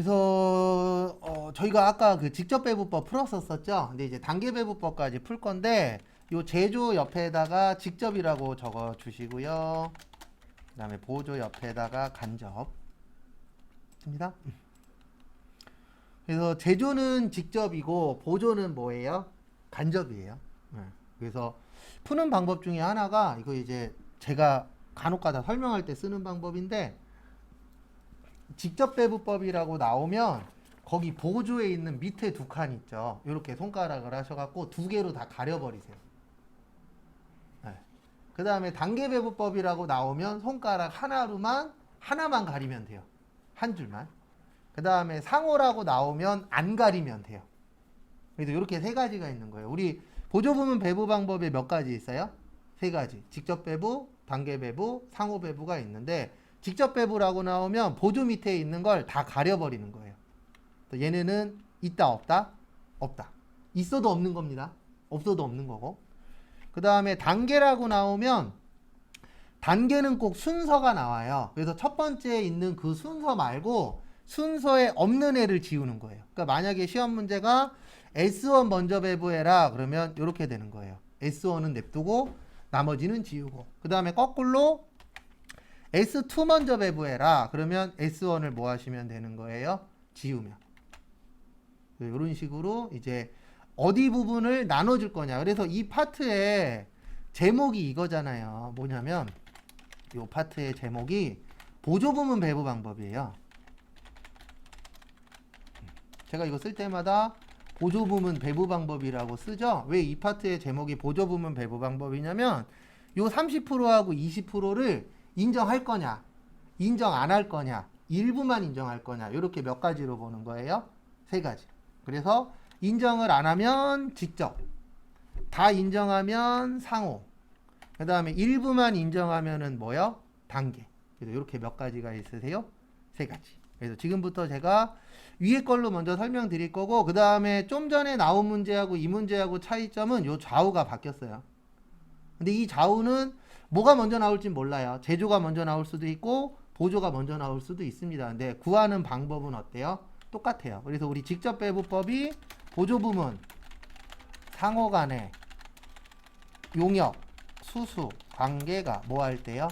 그래서 저희가 아까 그 직접 배부법 풀었었죠. 근데 이제 단계 배부법까지 풀 건데 요 제조 옆에다가 직접이라고 적어 주시고요. 그다음에 보조 옆에다가 간접 입니다. 그래서 제조는 직접이고 보조는 뭐예요? 간접이에요. 네. 그래서 푸는 방법 중에 하나가 이거 이제 제가 간혹가다 설명할 때 쓰는 방법인데 직접 배부법이라고 나오면 거기 보조에 있는 밑에 두 칸 있죠. 이렇게 손가락을 하셔갖고 두 개로 다 가려버리세요. 네. 그 다음에 단계 배부법이라고 나오면 손가락 하나만 가리면 돼요. 한 줄만. 그 다음에 상호라고 나오면 안 가리면 돼요. 그래서 이렇게 세 가지가 있는 거예요. 우리 보조 부문 배부 방법에 몇 가지 있어요? 세 가지. 직접 배부, 단계 배부, 상호 배부가 있는데 직접 배부라고 나오면 보조 밑에 있는 걸 다 가려버리는 거예요. 또 얘네는 있다 없다? 없다. 있어도 없는 겁니다. 없어도 없는 거고. 그 다음에 단계라고 나오면 단계는 꼭 순서가 나와요. 그래서 첫 번째에 있는 그 순서 말고 순서에 없는 애를 지우는 거예요. 그러니까 만약에 시험 문제가 S1 먼저 배부해라 그러면 이렇게 되는 거예요. S1은 냅두고 나머지는 지우고 그 다음에 거꾸로 S2 먼저 배부해라 그러면 S1을 뭐 하시면 되는 거예요? 지우면. 이런 식으로 이제 어디 부분을 나눠줄 거냐. 그래서 이 파트의 제목이 이거잖아요. 뭐냐면 이 파트의 제목이 보조 부문 배부 방법이에요. 제가 이거 쓸 때마다 보조 부문 배부 방법이라고 쓰죠. 왜 이 파트의 제목이 보조 부문 배부 방법이냐면 요 30%하고 20%를 인정할 거냐, 인정 안 할 거냐, 일부만 인정할 거냐, 이렇게 몇 가지로 보는 거예요. 세 가지. 그래서 인정을 안 하면 직접, 다 인정하면 상호, 그 다음에 일부만 인정하면은 뭐요? 단계. 그래서 이렇게 몇 가지가 있으세요? 세 가지. 그래서 지금부터 제가 위에 걸로 먼저 설명드릴 거고 그 다음에 좀 전에 나온 문제하고 이 문제하고 차이점은 요 좌우가 바뀌었어요. 근데 이 좌우는 뭐가 먼저 나올지 몰라요. 제조가 먼저 나올 수도 있고 보조가 먼저 나올 수도 있습니다. 근데 구하는 방법은 어때요? 똑같아요. 그래서 우리 직접 배부법이 보조 부문, 상호 간의 용역, 수수, 관계가 뭐 할 때요?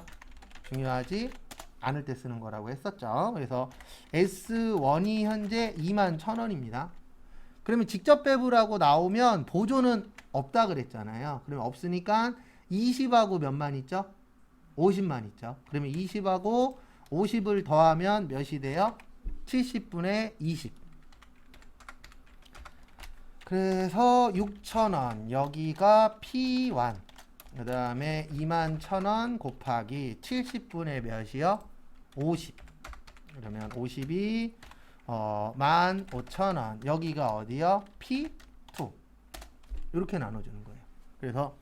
중요하지 않을 때 쓰는 거라고 했었죠. 그래서 S1이 현재 21,000원입니다. 그러면 직접 배부라고 나오면 보조는 없다 그랬잖아요. 그러면 없으니까 20하고 몇만 있죠? 50만 있죠. 그러면 20하고 50을 더하면 몇이 돼요? 70분의 20. 그래서 6,000원 여기가 P1 그 다음에 21,000원 곱하기 70분의 몇이요? 50. 그러면 50이 15,000원 여기가 어디요? P2 이렇게 나눠주는 거예요. 그래서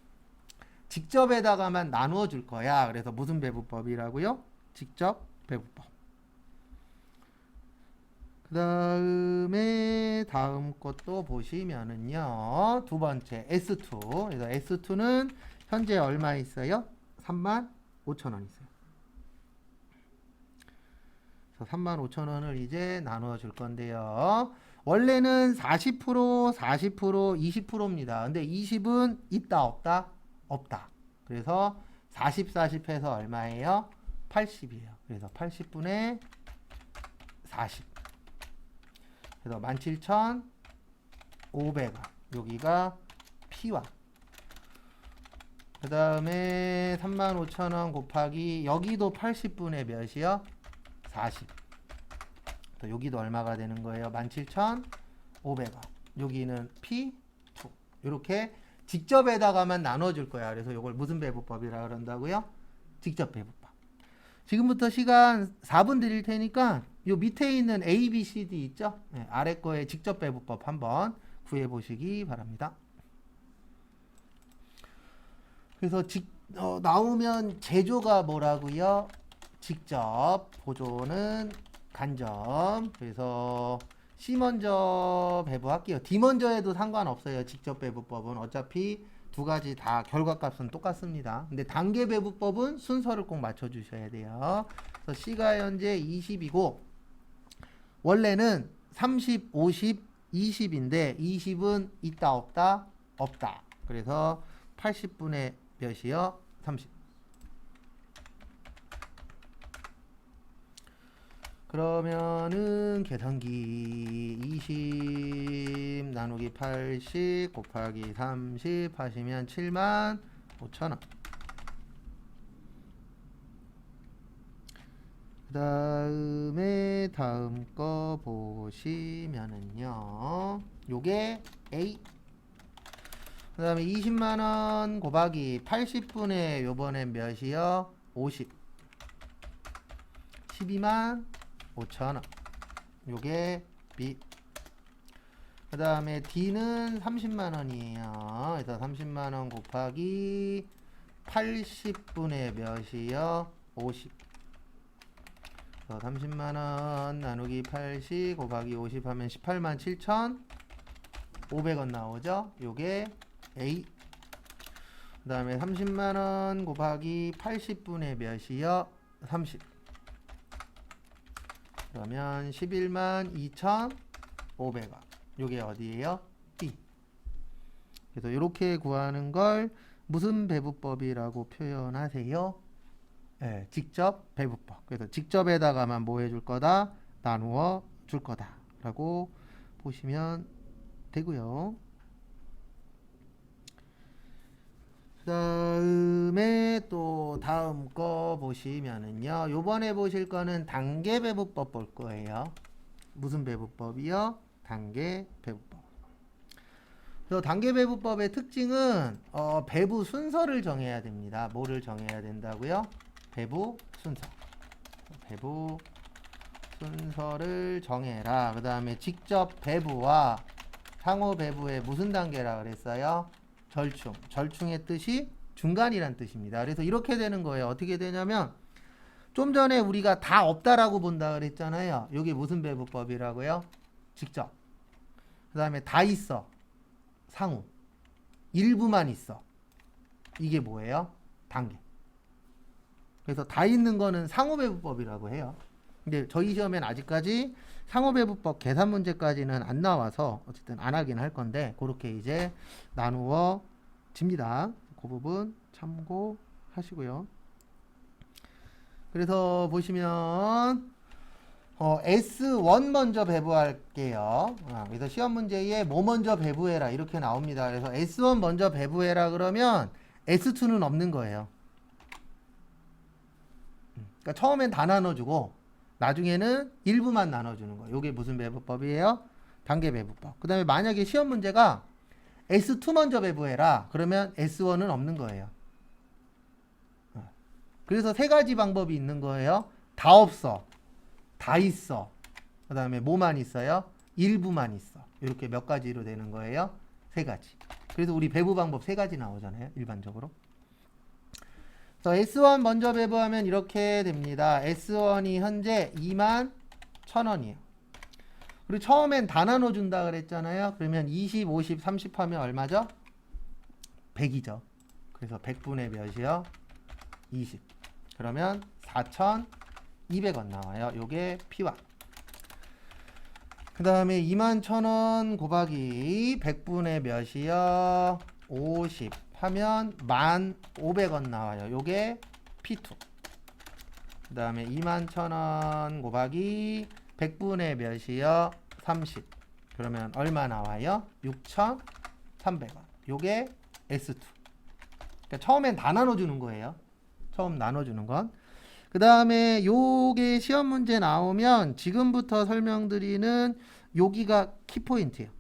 직접에다가만 나누어 줄 거야. 그래서 무슨 배부법이라고요? 직접 배부법. 그 다음에 다음 것도 보시면은요. 두 번째 S2. 그래서 S2는 현재 얼마 있어요? 35,000원 있어요. 그래서 35,000원을 이제 나누어 줄 건데요. 원래는 40%, 20%입니다. 근데 20은 있다, 없다? 없다. 그래서 40 해서 얼마예요? 80이에요. 그래서 80분의 40. 그래서 17,500원. 여기가 P와. 그 다음에 35,000원 곱하기 여기도 80분의 몇이요? 40. 또 여기도 얼마가 되는 거예요? 17,500원. 여기는 P2. 이렇게 직접에다가만 나눠줄 거야. 그래서 이걸 무슨 배부법이라 그런다고요? 직접 배부법. 지금부터 시간 4분 드릴 테니까 요 밑에 있는 A, B, C, D 있죠? 네, 아래 거에 직접 배부법 한번 구해 보시기 바랍니다. 그래서 나오면 제조가 뭐라고요? 직접, 보조는 간접. 그래서 C 먼저 배부할게요. D 먼저 해도 상관없어요. 직접 배부법은 어차피 두 가지 다 결과값은 똑같습니다. 근데 단계 배부법은 순서를 꼭 맞춰주셔야 돼요. 그래서 C가 현재 20이고 원래는 30, 50, 20인데 20은 있다 없다? 없다. 그래서 80분의 몇이요? 30. 그러면은 계산기 20 나누기 80 곱하기 30 하시면 75,000원. 그 다음에 다음 거 보시면은요, 요게 A. 그 다음에 20만원 곱하기 80분의 요번엔 몇이요? 50. 125,000원. 요게 B. 그 다음에 D는 30만원이에요. 그래서 30만원 곱하기 80분의 몇이요? 50. 30만원 나누기 80 곱하기 50 하면 187,500원 나오죠? 요게 A. 그 다음에 30만원 곱하기 80분의 몇이요? 30. 그러면 112,2,500원. 요게 어디예요? B. 그래서 이렇게 구하는 걸 무슨 배분법이라고 표현하세요? 네, 직접 배분법. 그래서 직접에다가만 뭐 해줄 거다? 나누어 줄 거다 라고 보시면 되고요. 그 다음에 또 다음 거 보시면은요, 요번에 보실 거는 단계 배분법 볼 거예요. 무슨 배분법이요? 단계 배분법. 그래서 단계 배분법의 특징은 배분 순서를 정해야 됩니다. 뭐를 정해야 된다고요? 배분 순서. 배분 순서를 정해라. 그 다음에 직접 배분과 상호 배분의 무슨 단계라 그랬어요? 절충. 절충의 뜻이 중간이란 뜻입니다. 그래서 이렇게 되는 거예요. 어떻게 되냐면 좀 전에 우리가 다 없다라고 본다 그랬잖아요. 이게 무슨 배분법이라고요? 직접. 그 다음에 다 있어. 상호. 일부만 있어. 이게 뭐예요? 단계. 그래서 다 있는 거는 상호배분법이라고 해요. 근데 저희 시험엔 아직까지 상호배분법 계산 문제까지는 안 나와서 어쨌든 안 하긴 할 건데, 그렇게 이제 나누어 집니다. 그 부분 참고하시고요. 그래서 보시면 S1 먼저 배분할게요. 그래서 시험 문제에 뭐 먼저 배분해라 이렇게 나옵니다. 그래서 S1 먼저 배분해라 그러면 S2는 없는 거예요. 그러니까 처음엔 다 나눠주고 나중에는 일부만 나눠주는 거예요. 이게 무슨 배분법이에요? 단계 배분법. 그 다음에 만약에 시험 문제가 S2 먼저 배분해라 그러면 S1은 없는 거예요. 그래서 세 가지 방법이 있는 거예요. 다 없어. 다 있어. 그 다음에 뭐만 있어요? 일부만 있어. 이렇게 몇 가지로 되는 거예요? 세 가지. 그래서 우리 배분 방법 세 가지 나오잖아요. 일반적으로. 그래서 S1 먼저 배분하면 이렇게 됩니다. S1이 현재 21,000원이에요. 그리고 처음엔 다 나눠준다 그랬잖아요. 그러면 20, 50, 30 하면 얼마죠? 100이죠. 그래서 100분의 몇이요? 20. 그러면 4,200원 나와요. 요게 P1. 그 다음에 21,000원 곱하기 100분의 몇이요? 50 하면 1,500원 나와요. 요게 P2. 그 다음에 21,000원 곱하기 100분의 몇이요? 30. 그러면 얼마 나와요? 6,300원. 요게 S2. 그러니까 처음엔 다 나눠주는 거예요. 처음 나눠주는 건. 그 다음에 요게 시험 문제 나오면 지금부터 설명드리는 여기가 키포인트예요.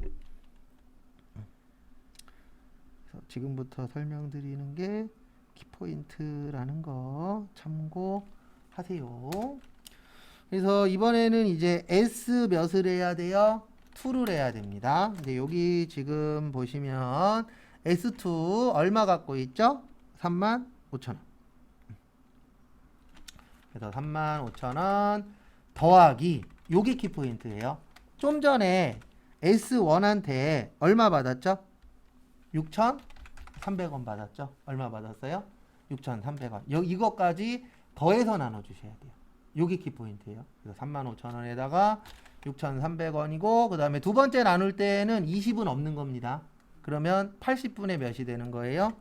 그래서 지금부터 설명드리는 게 키포인트라는 거 참고하세요. 그래서 이번에는 이제 S 몇을 해야 돼요? 2를 해야 됩니다. 근데 여기 지금 보시면 S2 얼마 갖고 있죠? 35,000원. 그래서 35,000원 더하기 요게 키포인트예요. 좀 전에 S1한테 얼마 받았죠? 6,300원 받았죠? 얼마 받았어요? 6,300원. 이것까지 더해서 나눠주셔야 돼요. 요게 키포인트예요. 그래서 35,000원에다가 6,300원이고 그 다음에 두 번째 나눌 때는 20은 없는 겁니다. 그러면 80분의 몇이 되는 거예요?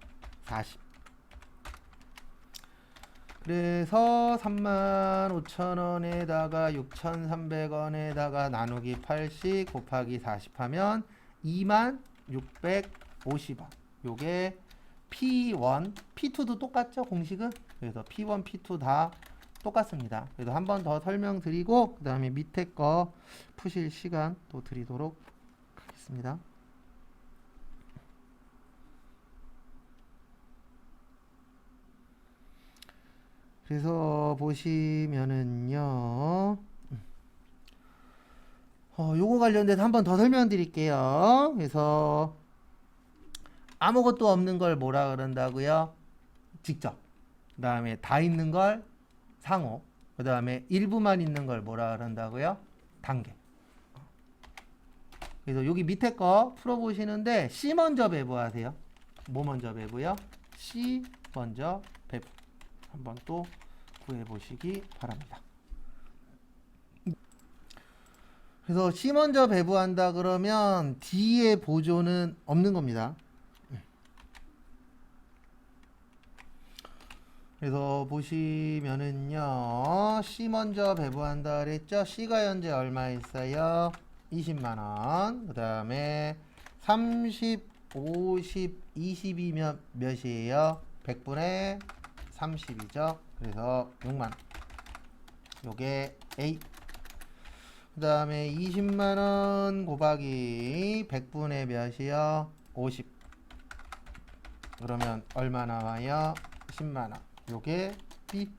40. 그래서 35,000원에다가 6,300원에다가 나누기 80 곱하기 40 하면 26,650원. 요게 P1, P2도 똑같죠? 공식은? 그래서 P1, P2 다 똑같습니다. 그래서 한 번 더 설명드리고 그 다음에 밑에 거 푸실 시간 또 드리도록 하겠습니다. 그래서 보시면은요, 요거 관련돼서 한 번 더 설명드릴게요. 그래서 아무것도 없는 걸 뭐라 그런다고요? 직접. 그 다음에 다 있는 걸 상호. 그 다음에 일부만 있는 걸 뭐라 그런다고요? 단계. 그래서 여기 밑에 거 풀어보시는데 C 먼저 배부하세요. 뭐 먼저 배부요? C 먼저 배부. 한번 또 구해보시기 바랍니다. 그래서 C 먼저 배부한다 그러면 D의 보조는 없는 겁니다. 그래서 보시면은요, C 먼저 배부한다 그랬죠? C가 현재 얼마 있어요? 20만원. 그 다음에 30, 50, 20이면 몇이에요? 100분의 30이죠. 그래서 6만원. 요게 A. 그 다음에 20만원 곱하기 100분의 몇이요? 50. 그러면 얼마 나와요? 10만원. 요게 B.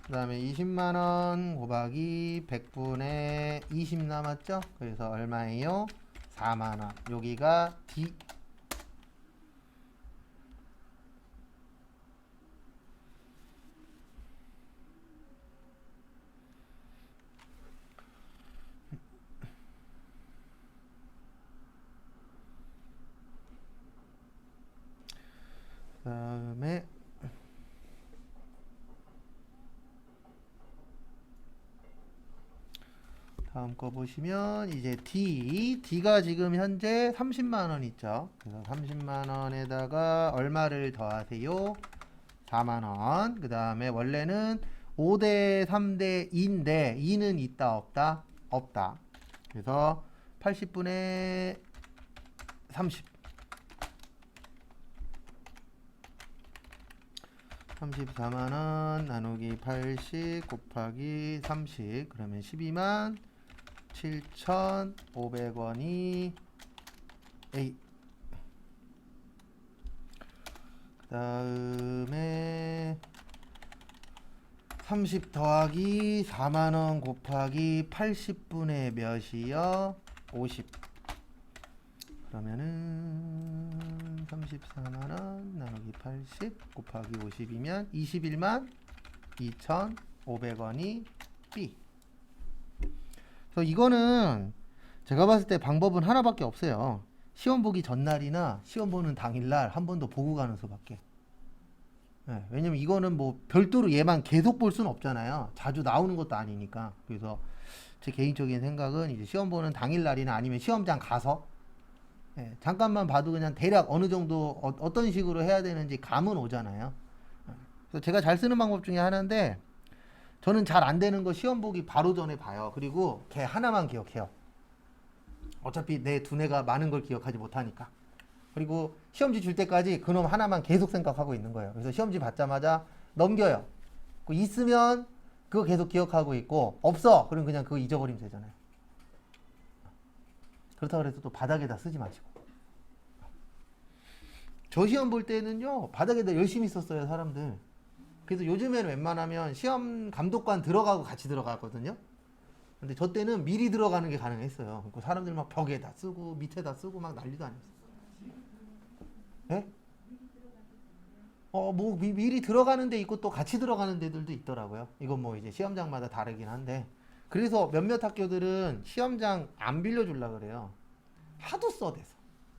그 다음에 20만원 곱하기 100분의 20 남았죠? 그래서 얼마예요? 4만원. 여기가 D. 그 다음에 다음 거 보시면 이제 D가 지금 현재 30만원 있죠. 그래서 30만원에다가 얼마를 더하세요? 4만원. 그 다음에 원래는 5대 3대 2인데 2는 있다 없다? 없다. 그래서 80분의 30. 34만원 나누기 80 곱하기 30 그러면 12만 7,500원이 A. 그 다음에 30 더하기 4만원 곱하기 80분의 몇이요? 50. 그러면은 34만원 나누기 80 곱하기 50이면 21만 2,500원이 B. 그래서 이거는 제가 봤을 때 방법은 하나밖에 없어요. 시험 보기 전날이나 시험 보는 당일날 한 번 더 보고 가는 수밖에. 네, 왜냐면 이거는 뭐 별도로 얘만 계속 볼 수는 없잖아요. 자주 나오는 것도 아니니까. 그래서 제 개인적인 생각은 이제 시험 보는 당일날이나 아니면 시험장 가서 잠깐만 봐도 그냥 대략 어느 정도 어떤 식으로 해야 되는지 감은 오잖아요. 그래서 제가 잘 쓰는 방법 중에 하나인데 저는 잘 안 되는 거 시험 보기 바로 전에 봐요. 그리고 걔 하나만 기억해요. 어차피 내 두뇌가 많은 걸 기억하지 못하니까. 그리고 시험지 줄 때까지 그놈 하나만 계속 생각하고 있는 거예요. 그래서 시험지 받자마자 넘겨요. 있으면 그거 계속 기억하고 있고 없어 그럼 그냥 그거 잊어버리면 되잖아요. 그렇다고 해서 또 바닥에다 쓰지 마시고. 저 시험 볼 때는요 바닥에다 열심히 썼어요 사람들. 그래서 요즘에는 웬만하면 시험 감독관 들어가고 같이 들어가거든요. 근데 저 때는 미리 들어가는 게 가능했어요. 그러니까 사람들 막 벽에다 쓰고 밑에다 쓰고 막 난리도 아니었어요. 예? 뭐 미리 들어가는 데 있고 또 같이 들어가는 데들도 있더라고요. 이건 뭐 이제 시험장마다 다르긴 한데. 그래서 몇몇 학교들은 시험장 안 빌려주려고 그래요. 하도 써대서.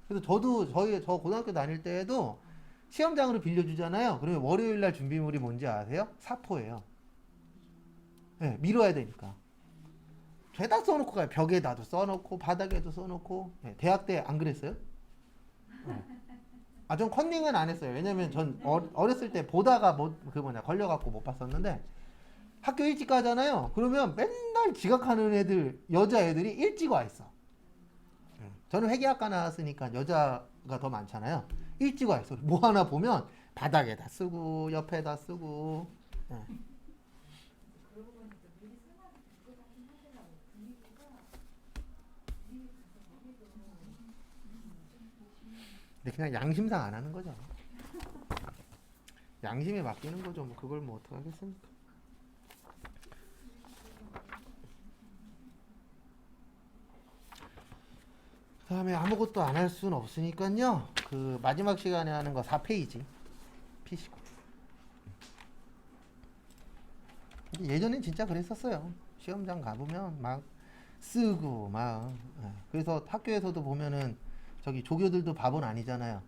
그래서 저 고등학교 다닐 때에도 시험장으로 빌려주잖아요. 그러면 월요일 날 준비물이 뭔지 아세요? 사포예요. 네, 밀어야 되니까. 죄다 써놓고 가요. 벽에다도 써놓고 바닥에도 써놓고. 네, 대학 때 안 그랬어요? 네. 아, 전 컨닝은 안 했어요. 왜냐면 전 어렸을 때 보다가 걸려갖고 못 봤었는데 학교 일찍 가잖아요. 그러면 맨날 지각하는 애들, 여자애들이 일찍 와 있어. 저는 회계학과 나왔으니까 여자가 더 많잖아요. 일찍 와 있어. 뭐 하나 보면 바닥에다 쓰고 옆에다 쓰고. 예. 근데 그냥 양심상 안 하는 거죠. 양심에 맡기는 거죠. 뭐 그걸 뭐 어떡하겠습니까? 그 다음에 아무것도 안 할 수는 없으니까요. 그 마지막 시간에 하는 거 4페이지 피시고. 예전엔 진짜 그랬었어요. 시험장 가보면 막 쓰고 막. 예. 그래서 학교에서도 보면은 저기 조교들도 바본 아니잖아요.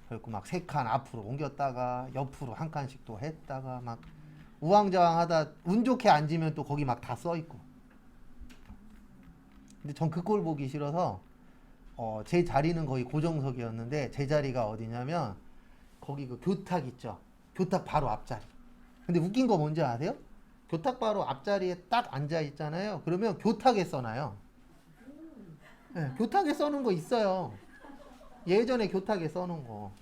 그래갖고 막 3칸 앞으로 옮겼다가 옆으로 한 칸씩 또 했다가 막 우왕좌왕하다 운 좋게 앉으면 또 거기 막 다 써있고. 근데 전 그 꼴 보기 싫어서 제 자리는 거의 고정석이었는데 제 자리가 어디냐면 거기 그 교탁 있죠. 교탁 바로 앞자리. 근데 웃긴 거 뭔지 아세요? 교탁 바로 앞자리에 딱 앉아 있잖아요. 그러면 교탁에 써놔요. 네, 교탁에 써놓은 거 있어요. 예전에 교탁에 써놓은 거.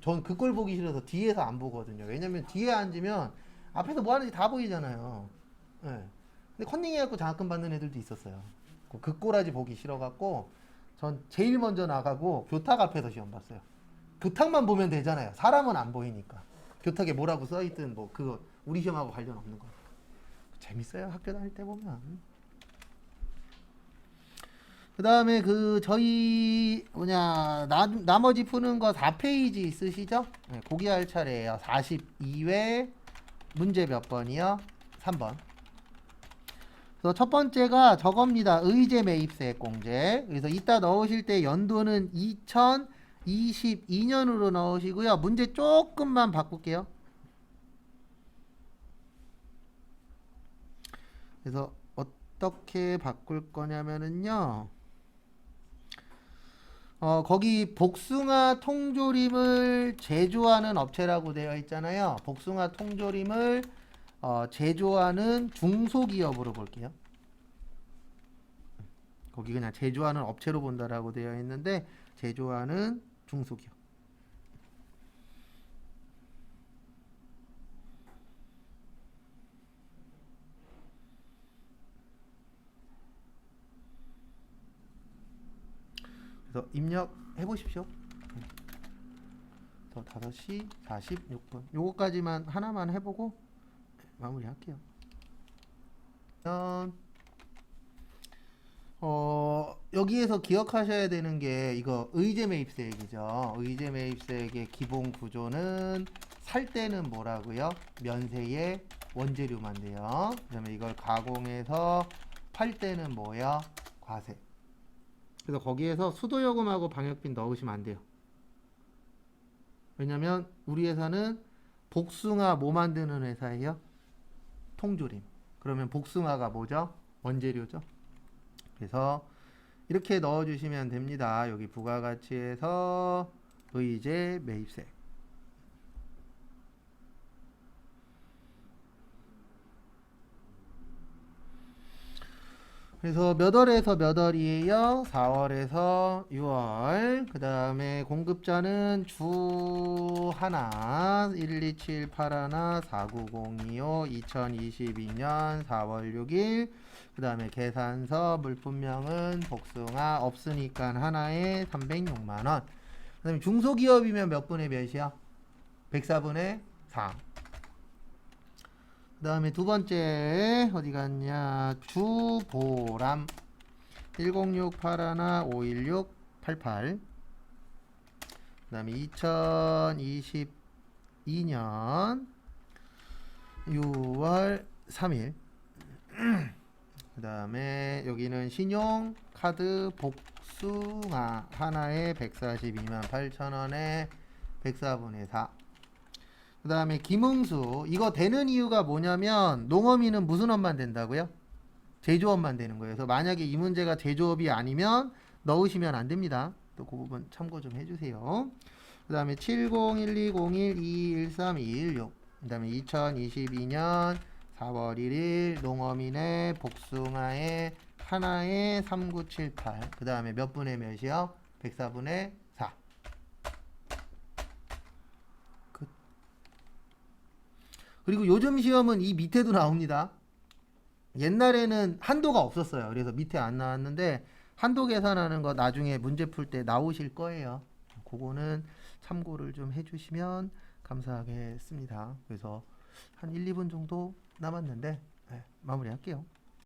전 그 꼴 보기 싫어서 뒤에서 안 보거든요. 왜냐면 뒤에 앉으면 앞에서 뭐 하는지 다 보이잖아요. 네. 근데 컨닝 해갖고 장학금 받는 애들도 있었어요. 그 꼬라지 보기 싫어갖고 전 제일 먼저 나가고 교탁 앞에서 시험 봤어요. 교탁만 보면 되잖아요. 사람은 안 보이니까. 교탁에 뭐라고 써있든 뭐 그거 우리 시험하고 관련 없는 거. 재밌어요. 학교 다닐 때 보면. 그 다음에 그 저희 나머지 푸는 거 4페이지 있으시죠? 네, 거기 할 차례예요. 42회 문제 몇 번이요? 3번. 그래서 첫 번째가 저겁니다. 의제 매입세 공제. 그래서 이따 넣으실 때 연도는 2022년으로 넣으시고요. 문제 조금만 바꿀게요. 그래서 어떻게 바꿀 거냐면은요. 거기 복숭아 통조림을 제조하는 업체라고 되어 있잖아요. 복숭아 통조림을 제조하는 중소기업으로 볼게요. 거기 그냥 제조하는 업체로 본다라고 되어 있는데 제조하는 중소기업. 그래서 입력해 보십시오. 더 5시 46분. 요거까지만 하나만 해보고 마무리할게요. 여기에서 기억하셔야 되는 게 이거 의제 매입세액이죠. 의제 매입세액의 기본 구조는 살 때는 뭐라고요? 면세의 원재료만 돼요. 그다음에 이걸 가공해서 팔 때는 뭐야? 과세. 그래서 거기에서 수도요금하고 방역비 넣으시면 안 돼요. 왜냐면 우리 회사는 복숭아 뭐 만드는 회사예요? 통조림. 그러면 복숭아가 뭐죠? 원재료죠. 그래서 이렇게 넣어주시면 됩니다. 여기 부가가치에서 의제 매입세. 그래서 몇 월에서 몇 월이에요? 4월에서 6월. 그 다음에 공급자는 주 하나 1278 49025 2022년 4월 6일. 그 다음에 계산서 물품명은 복숭아 없으니까 하나에 306만원. 그 다음에 중소기업이면 몇 분의 몇이야? 104분의 4. 그 다음에 두 번째 어디 갔냐? 주보람 1068 516 88. 그 다음에 2022년 6월 3일. 그 다음에 여기는 신용카드 복숭아 하나에 142만 8천원에 104분의 4. 그 다음에 김응수. 이거 되는 이유가 뭐냐면 농어민은 무슨 업만 된다고요? 제조업만 되는 거예요. 그래서 만약에 이 문제가 제조업이 아니면 넣으시면 안 됩니다. 또 그 부분 참고 좀 해주세요. 그 다음에 701201221326. 그 다음에 2022년 4월 1일 농어민의 복숭아의 하나에 3978. 그 다음에 몇 분의 몇이요? 104분의 4. 끝. 그리고 요즘 시험은 이 밑에도 나옵니다. 옛날에는 한도가 없었어요. 그래서 밑에 안 나왔는데 한도 계산하는 거 나중에 문제 풀 때 나오실 거예요. 그거는 참고를 좀 해주시면 감사하겠습니다. 그래서 한 1, 2분 정도 남았는데 마무리할게요.